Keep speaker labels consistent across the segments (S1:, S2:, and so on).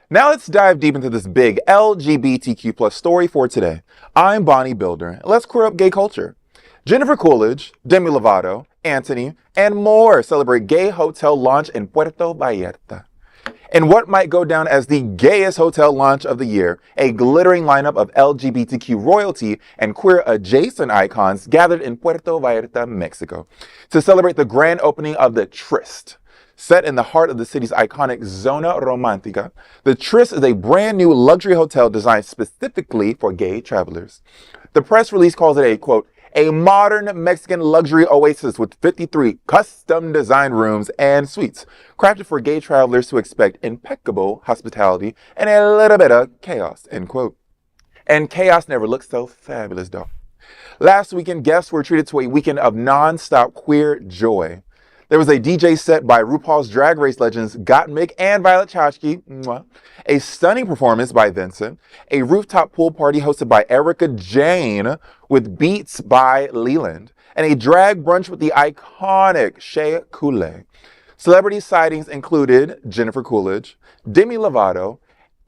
S1: Now let's dive deep into this big LGBTQ plus story for today. I'm Bonnie Builder. Let's queer up gay culture. Jennifer Coolidge, Demi Lovato, Antoni, and more celebrate gay hotel launch in Puerto Vallarta. In what might go down as the gayest hotel launch of the year, a glittering lineup of LGBTQ royalty and queer adjacent icons gathered in Puerto Vallarta, Mexico, to celebrate the grand opening of the Tryst. Set in the heart of the city's iconic Zona Romantica, the Tryst is a brand new luxury hotel designed specifically for gay travelers. The press release calls it a, quote, a modern Mexican luxury oasis with 53 custom designed rooms and suites, crafted for gay travelers who expect impeccable hospitality and a little bit of chaos, end quote. And chaos never looked so fabulous, though. Last weekend, guests were treated to a weekend of non-stop queer joy. There was a DJ set by RuPaul's Drag Race legends Gottmik and Violet Chachki, a stunning performance by Vincent, a rooftop pool party hosted by Erica Jane with beats by Leland, and a drag brunch with the iconic Shea Coulee. Celebrity sightings included Jennifer Coolidge, Demi Lovato,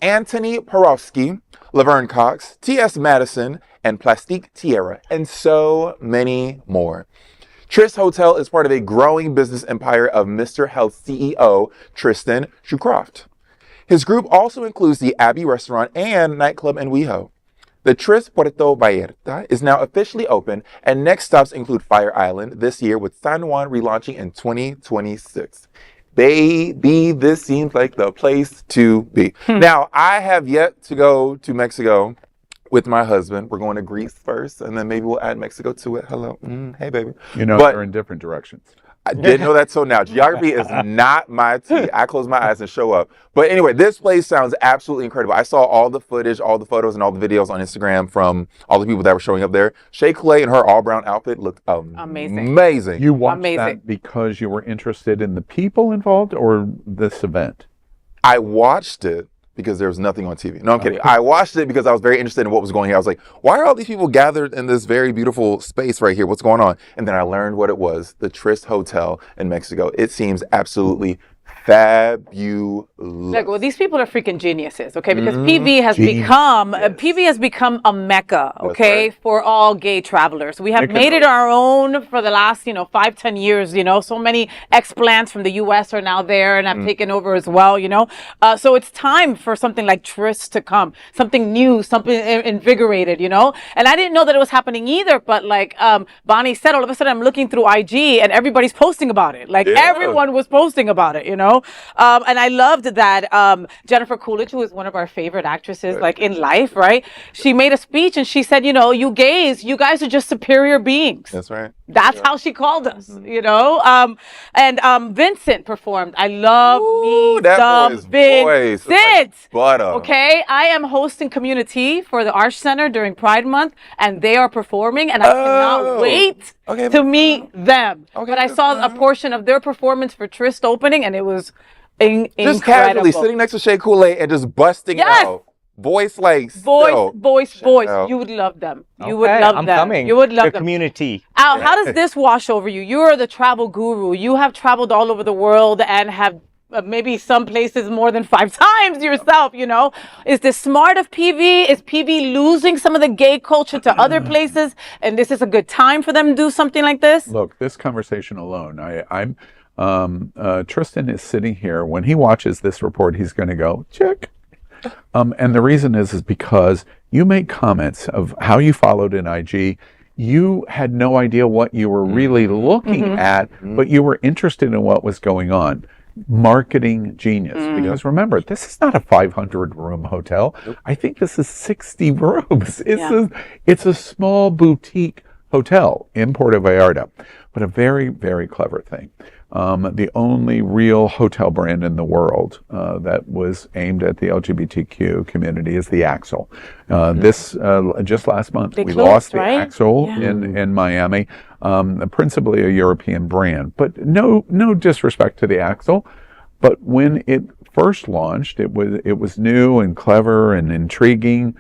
S1: Antoni Porowski, Laverne Cox, T.S. Madison, and Plastique Tierra, and so many more. Tryst Hotel is part of a growing business empire of Mr. Health CEO Tristan Shucroft. His group also includes the Abbey Restaurant and nightclub in WeHo. The Tryst Puerto Vallarta is now officially open, and next stops include Fire Island this year, with San Juan relaunching in 2026. Baby, this seems like the place to be. Now, I have yet to go to Mexico with my husband. We're going to Greece first, and then maybe we'll add Mexico to it. Hello. Hey, baby.
S2: But they're in different directions.
S1: I didn't know that till now. Geography is not my tea. I close my eyes and show up. But anyway, this place sounds absolutely incredible. I saw all the footage, all the photos, and all the videos on Instagram from all the people that were showing up there. Shea Coulee in her all-brown outfit looked amazing.
S2: You watched that because you were interested in the people involved or this event?
S1: I watched it because there was nothing on TV. No, I'm kidding. I watched it because I was very interested in what was going on. I was like, why are all these people gathered in this very beautiful space right here? What's going on? And then I learned what it was, the Tryst Hotel in Mexico. It seems absolutely fabulous.
S3: Look, well, these people are freaking geniuses, okay? Because PV has become a mecca, okay, for all gay travelers. We have made it our own for the last, 5-10 years. So many explants from the U.S. are now there and have taken over as well. So it's time for something like Tryst to come, something new, something invigorated. And I didn't know that it was happening either. But like Bonnie said, all of a sudden I'm looking through IG and everybody's posting about it. Like everyone was posting about it. And I loved that Jennifer Coolidge, who is one of our favorite actresses, like in life, right? She made a speech and she said, you gays, you guys are just superior beings.
S1: That's right.
S3: That's how she called us, And Vincent performed. I love Vincent. Okay, I am hosting Community for the Arts Center during Pride Month, and they are performing, and I cannot wait to meet them. But I saw a portion of their performance for Tryst opening, and it was incredible.
S1: Just casually sitting next to Shea Coulee and just busting out. Voice. You
S3: would love them. You would love them.
S4: I'm coming.
S3: You would love them.
S4: Community.
S3: Al, how does this wash over you? You're the travel guru. You have traveled all over the world and have maybe some places more than 5 times yourself, Is this smart of PV? Is PV losing some of the gay culture to other places? And this is a good time for them to do something like this?
S2: Look, this conversation alone, Tristan is sitting here. When he watches this report, he's going to go, check. And the reason is because you make comments of how you followed in IG. You had no idea what you were really looking at, but you were interested in what was going on. Marketing genius. Because remember, this is not a 500-room hotel. I think this is 60 rooms. It's a small boutique hotel in Puerto Vallarta, but a very, very clever thing. The only real hotel brand in the world that was aimed at the LGBTQ community is the Axel. This just last month we lost the Axel in Miami, principally a European brand. But no disrespect to the Axel, but when it first launched, it was new and clever and intriguing.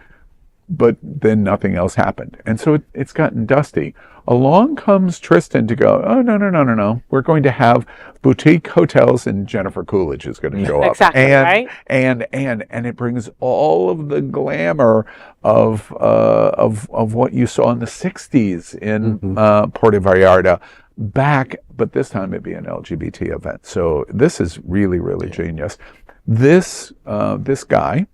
S2: but then nothing else happened. And so it's gotten dusty. Along comes Tristan to go, oh, no. We're going to have boutique hotels, and Jennifer Coolidge is going to show up.
S3: Exactly, right?
S2: And it brings all of the glamour of what you saw in the 60s in Puerto Vallarta back, but this time it'd be an LGBT event. So this is really, really genius. This guy,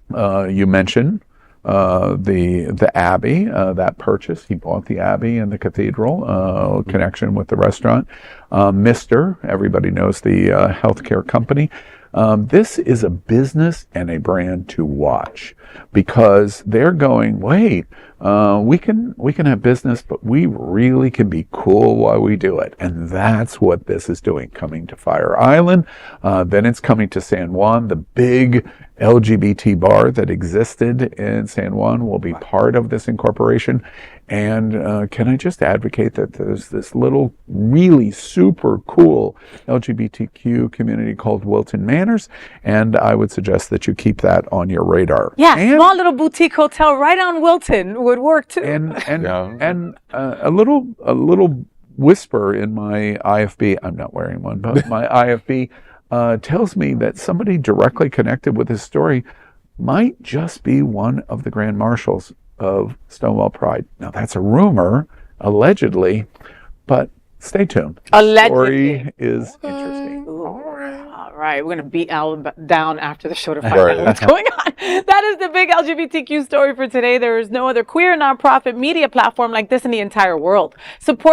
S2: you mentioned, the Abbey, that purchase, he bought the Abbey and the cathedral, connection with the restaurant. Mr., everybody knows the healthcare company. This is a business and a brand to watch, because they're going, wait, we can have business, but we really can be cool while we do it. And that's what this is doing, coming to Fire Island. Then it's coming to San Juan. The big LGBT bar that existed in San Juan will be part of this incorporation. And can I just advocate that there's this little really super cool LGBTQ community called Wilton Manors, and I would suggest that you keep that on your radar.
S3: Yeah, small little boutique hotel right on Wilton would work too.
S2: And a little whisper in my IFB, I'm not wearing one, but my IFB tells me that somebody directly connected with this story might just be one of the grand marshals of Stonewall Pride. Now that's a rumor, allegedly, but stay tuned.
S3: Allegedly.
S2: The story is interesting.
S3: All right, we're going to beat Al down after the show to find out what's going on. That is the big LGBTQ story for today. There is no other queer nonprofit media platform like this in the entire world. Support